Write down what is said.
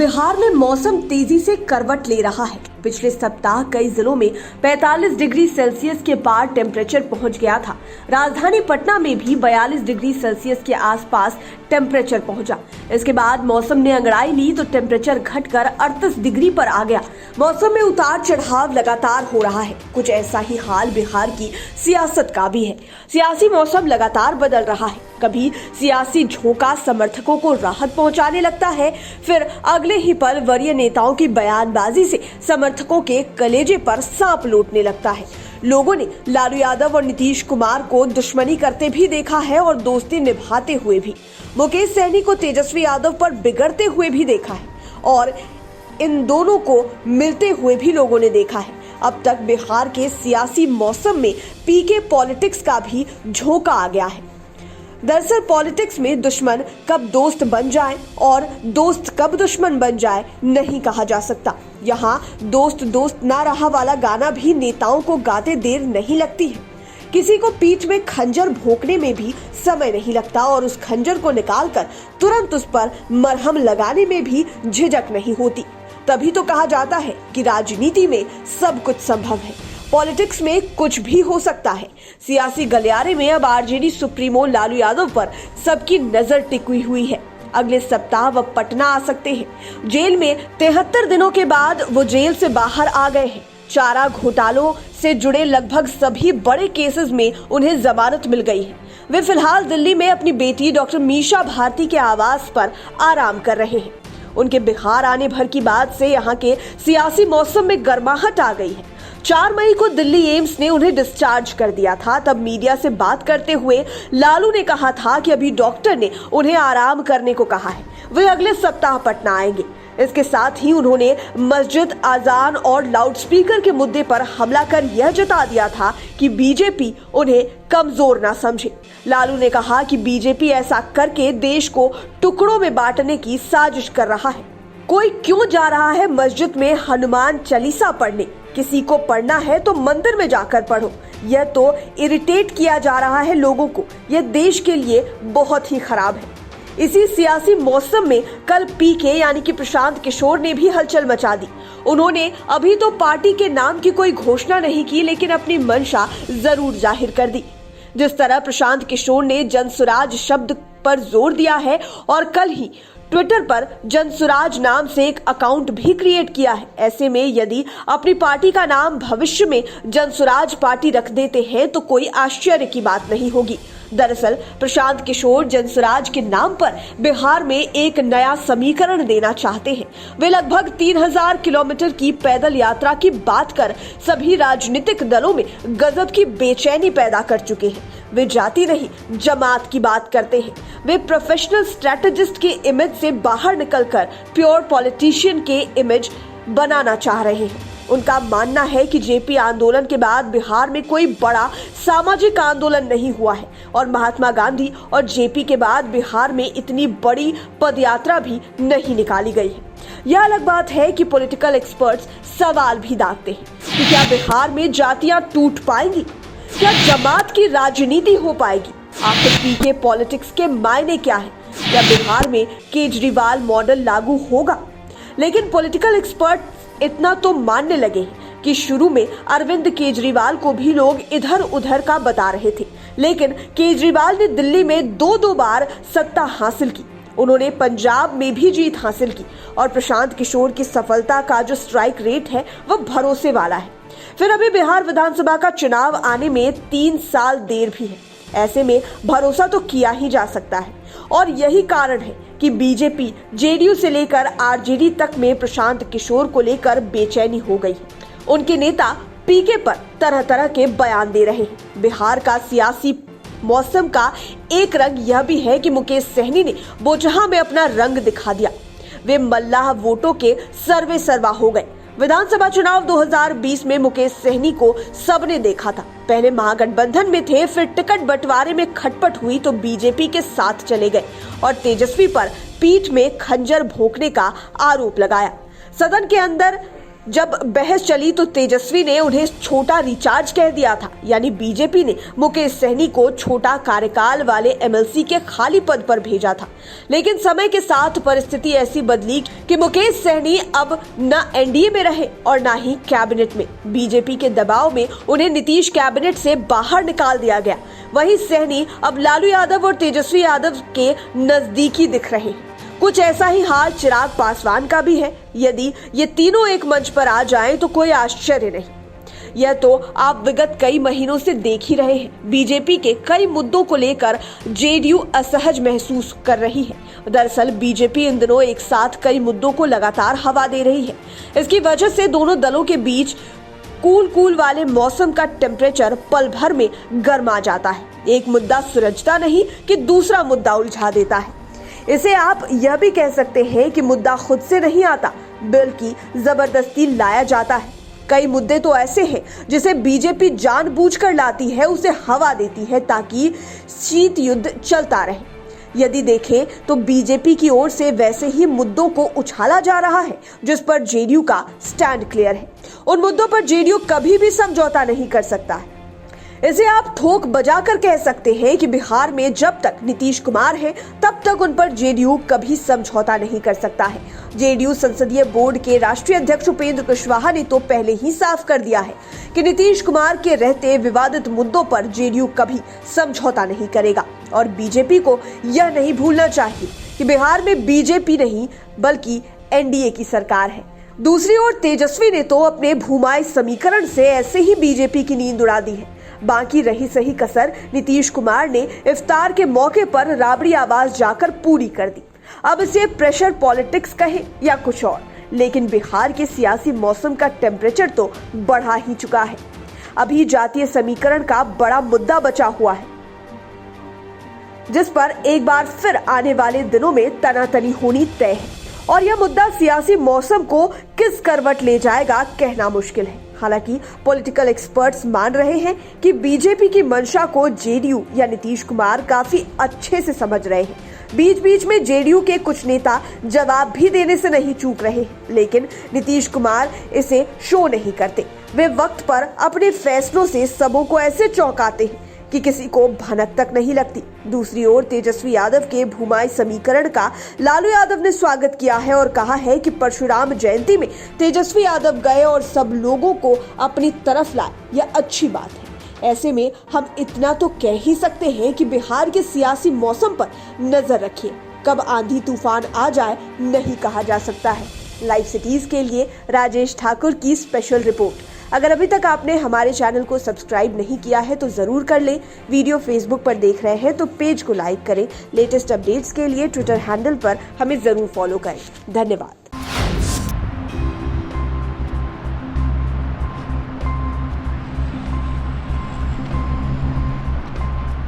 बिहार में मौसम तेजी से करवट ले रहा है। पिछले सप्ताह कई जिलों में 45 डिग्री सेल्सियस के पार टेम्परेचर पहुंच गया था। राजधानी पटना में भी 42 डिग्री सेल्सियस के आसपास टेम्परेचर पहुंचा। इसके बाद मौसम ने अंगड़ाई ली तो टेम्परेचर घटकर 38 डिग्री पर आ गया। मौसम में उतार चढ़ाव लगातार हो रहा है। कुछ ऐसा ही हाल बिहार की सियासत का भी है। सियासी मौसम लगातार बदल रहा है। कभी सियासी झोंका समर्थकों को राहत पहुंचाने लगता है, फिर अगले ही पल वरीय नेताओं की बयानबाजी से समर्थकों के कलेजे पर सांप लौटने लगता है। लोगों ने लालू यादव और नीतीश कुमार को दुश्मनी करते भी देखा है और दोस्ती निभाते हुए भी। मुकेश सहनी को तेजस्वी यादव पर बिगड़ते हुए भी देखा है और इन दोनों को मिलते हुए भी लोगों ने देखा है। अब तक बिहार के सियासी मौसम में पीके पॉलिटिक्स का भी झोंका आ गया है। दरअसल पॉलिटिक्स में दुश्मन कब दोस्त बन जाए और दोस्त कब दुश्मन बन जाए नहीं कहा जा सकता। यहाँ दोस्त दोस्त ना रहा वाला गाना भी नेताओं को गाते देर नहीं लगती है। किसी को पीठ में खंजर भोंकने में भी समय नहीं लगता और उस खंजर को निकालकर तुरंत उस पर मरहम लगाने में भी झिझक नहीं होती। तभी तो कहा जाता है कि राजनीति में सब कुछ संभव है। पॉलिटिक्स में कुछ भी हो सकता है। सियासी गलियारे में अब आरजेडी सुप्रीमो लालू यादव पर सबकी नजर टिकी हुई है। अगले सप्ताह वह पटना आ सकते हैं। जेल में 73 दिनों के बाद वो जेल से बाहर आ गए हैं। चारा घोटालों से जुड़े लगभग सभी बड़े केसेस में उन्हें जमानत मिल गई है। वे फिलहाल दिल्ली में अपनी बेटी डॉक्टर मीशा भारती के आवास पर आराम कर रहे हैं। उनके बिहार आने भर की बात से यहाँ के सियासी मौसम में गर्माहट आ गई है। 4 मई को दिल्ली एम्स ने उन्हें डिस्चार्ज कर दिया था। तब मीडिया से बात करते हुए लालू ने कहा था कि अभी डॉक्टर ने उन्हें आराम करने को कहा है। वे अगले सप्ताह पटना आएंगे। इसके साथ ही उन्होंने मस्जिद, अजान और लाउडस्पीकर के मुद्दे पर हमला कर यह जता दिया था कि बीजेपी उन्हें कमजोर ना समझे। लालू ने कहा कि बीजेपी ऐसा करके देश को टुकड़ों में बांटने की साजिश कर रहा है। कोई क्यों जा रहा है मस्जिद में हनुमान चालीसा पढ़ने? किसी को पढ़ना है तो मंदिर में जाकर पढ़ो। यह तो इरिटेट किया जा रहा है लोगों को। यह देश के लिए बहुत ही खराब है। इसी सियासी मौसम में कल पीके यानी कि प्रशांत किशोर ने भी हलचल मचा दी। उन्होंने अभी तो पार्टी के नाम की कोई घोषणा नहीं की, लेकिन अपनी मंशा जरूर जाहिर कर दी। जिस तरह प्रशांत किशोर ने जनसुराज शब्द पर जोर दिया है और कल ही ट्विटर पर जनसुराज नाम से एक अकाउंट भी क्रिएट किया है। ऐसे में यदि अपनी पार्टी का नाम भविष्य में जनसुराज पार्टी रख देते हैं तो कोई आश्चर्य की बात नहीं होगी। दरअसल प्रशांत किशोर जनसुराज के नाम पर बिहार में एक नया समीकरण देना चाहते हैं। वे लगभग 3000 किलोमीटर की पैदल यात्रा की बात कर सभी राजनीतिक दलों में गजब की बेचैनी पैदा कर चुके हैं। वे जाति नहीं, जमात की बात करते हैं। वे प्रोफेशनल स्ट्रेटेजिस्ट के इमेज से बाहर निकलकर प्योर पॉलिटिशियन के इमेज बनाना चाह रहे हैं। उनका मानना है कि जेपी आंदोलन के बाद बिहार में कोई बड़ा सामाजिक आंदोलन नहीं हुआ है और महात्मा गांधी और जेपी के बाद बिहार में इतनी बड़ी पदयात्रा भी नहीं निकाली गई है। यह अलग बात है कि पॉलिटिकल एक्सपर्ट्स सवाल भी दागते हैं कि क्या बिहार में जातियां टूट पाएंगी? क्या जमात की राजनीति हो पाएगी? आखिर पीके पॉलिटिक्स के मायने क्या है? क्या बिहार में केजरीवाल मॉडल लागू होगा? लेकिन पॉलिटिकल एक्सपर्ट इतना तो मानने लगे हैं कि शुरू में अरविंद केजरीवाल को भी लोग इधर उधर का बता रहे थे, लेकिन केजरीवाल ने दिल्ली में 2 बार सत्ता हासिल की। उन्होंने पंजाब में भी जीत हासिल की और प्रशांत किशोर की सफलता का जो स्ट्राइक रेट है वह भरोसे वाला है। फिर अभी बिहार विधानसभा का चुनाव आने में 3 साल देर भी है। ऐसे में भरोसा तो किया ही जा सकता है और यही कारण है कि बीजेपी जेडीयू से लेकर आरजेडी तक में प्रशांत किशोर को लेकर बेचैनी हो गई है। उनके नेता पीके पर तरह तरह के बयान दे रहे हैं। बिहार का सियासी मौसम का एक रंग यह भी है कि मुकेश सहनी ने बोचहा में अपना रंग दिखा दिया। वे मल्लाह वोटों के सर्वे सर्वा हो गए। विधानसभा चुनाव 2020 में मुकेश सहनी को सबने देखा था। पहले महागठबंधन में थे, फिर टिकट बंटवारे में खटपट हुई तो बीजेपी के साथ चले गए और तेजस्वी पर पीठ में खंजर भोंकने का आरोप लगाया। सदन के अंदर जब बहस चली तो तेजस्वी ने उन्हें छोटा रिचार्ज कह दिया था, यानी बीजेपी ने मुकेश सहनी को छोटा कार्यकाल वाले एमएलसी के खाली पद पर भेजा था। लेकिन समय के साथ परिस्थिति ऐसी बदली कि मुकेश सहनी अब न एनडीए में रहे और न ही कैबिनेट में। बीजेपी के दबाव में उन्हें नीतीश कैबिनेट से बाहर निकाल दिया गया। वहीं सहनी अब लालू यादव और तेजस्वी यादव के नजदीकी दिख रहे हैं। कुछ ऐसा ही हाल चिराग पासवान का भी है। यदि ये तीनों एक मंच पर आ जाएं तो कोई आश्चर्य नहीं। यह तो आप विगत कई महीनों से देख ही रहे हैं। बीजेपी के कई मुद्दों को लेकर जेडीयू असहज महसूस कर रही है। दरअसल बीजेपी इन दिनों एक साथ कई मुद्दों को लगातार हवा दे रही है। इसकी वजह से दोनों दलों के बीच कूल वाले मौसम का टेम्परेचर पल भर में गर्मा जाता है। एक मुद्दा सुलझता नहीं कि दूसरा मुद्दा उलझा देता है। इसे आप यह भी कह सकते हैं कि मुद्दा खुद से नहीं आता, बल्कि जबरदस्ती लाया जाता है। कई मुद्दे तो ऐसे हैं जिसे बीजेपी जानबूझकर लाती है, उसे हवा देती है ताकि शीत युद्ध चलता रहे। यदि देखें तो बीजेपी की ओर से वैसे ही मुद्दों को उछाला जा रहा है जिस पर जेडीयू का स्टैंड क्लियर है। उन मुद्दों पर जेडीयू कभी भी समझौता नहीं कर सकता है। इसे आप ठोक बजाकर कह सकते हैं कि बिहार में जब तक नीतीश कुमार है तब तक उन पर जेडीयू कभी समझौता नहीं कर सकता है। जेडीयू संसदीय बोर्ड के राष्ट्रीय अध्यक्ष उपेंद्र कुशवाहा ने तो पहले ही साफ कर दिया है कि नीतीश कुमार के रहते विवादित मुद्दों पर जेडीयू कभी समझौता नहीं करेगा। और बीजेपी को यह नहीं भूलना चाहिए कि बिहार में बीजेपी नहीं बल्कि एनडीए की सरकार है। दूसरी ओर तेजस्वी ने तो अपने भूमाई समीकरण से ऐसे ही बीजेपी की नींद उड़ा दी है। बाकी रही सही कसर नीतीश कुमार ने इफ्तार के मौके पर राबड़ी आवाज जाकर पूरी कर दी। अब इसे प्रेशर पॉलिटिक्स कहे या कुछ और, लेकिन बिहार के सियासी मौसम का टेम्परेचर तो बढ़ा ही चुका है। अभी जातीय समीकरण का बड़ा मुद्दा बचा हुआ है, जिस पर एक बार फिर आने वाले दिनों में तनातनी होनी तय है। और यह मुद्दा सियासी मौसम को किस करवट ले जाएगा कहना मुश्किल है। हालांकि पॉलिटिकल एक्सपर्ट्स मान रहे हैं कि बीजेपी की मंशा को जेडीयू या नीतीश कुमार काफी अच्छे से समझ रहे हैं। बीच बीच में जेडीयू के कुछ नेता जवाब भी देने से नहीं चूक रहे हैं, लेकिन नीतीश कुमार इसे शो नहीं करते। वे वक्त पर अपने फैसलों से सबों को ऐसे चौंकाते हैं कि किसी को भनक तक नहीं लगती। दूसरी ओर तेजस्वी यादव के भूमाई समीकरण का लालू यादव ने स्वागत किया है और कहा है कि परशुराम जयंती में तेजस्वी यादव गए और सब लोगों को अपनी तरफ लाए, यह अच्छी बात है। ऐसे में हम इतना तो कह ही सकते हैं कि बिहार के सियासी मौसम पर नजर रखिए। कब आंधी तूफान आ जाए नहीं कहा जा सकता है। लाइव सिटीज के लिए राजेश ठाकुर की स्पेशल रिपोर्ट। अगर अभी तक आपने हमारे चैनल को सब्सक्राइब नहीं किया है तो जरूर कर लें। वीडियो फेसबुक पर देख रहे हैं तो पेज को लाइक करें। लेटेस्ट अपडेट्स के लिए ट्विटर हैंडल पर हमें जरूर फॉलो करें। धन्यवाद।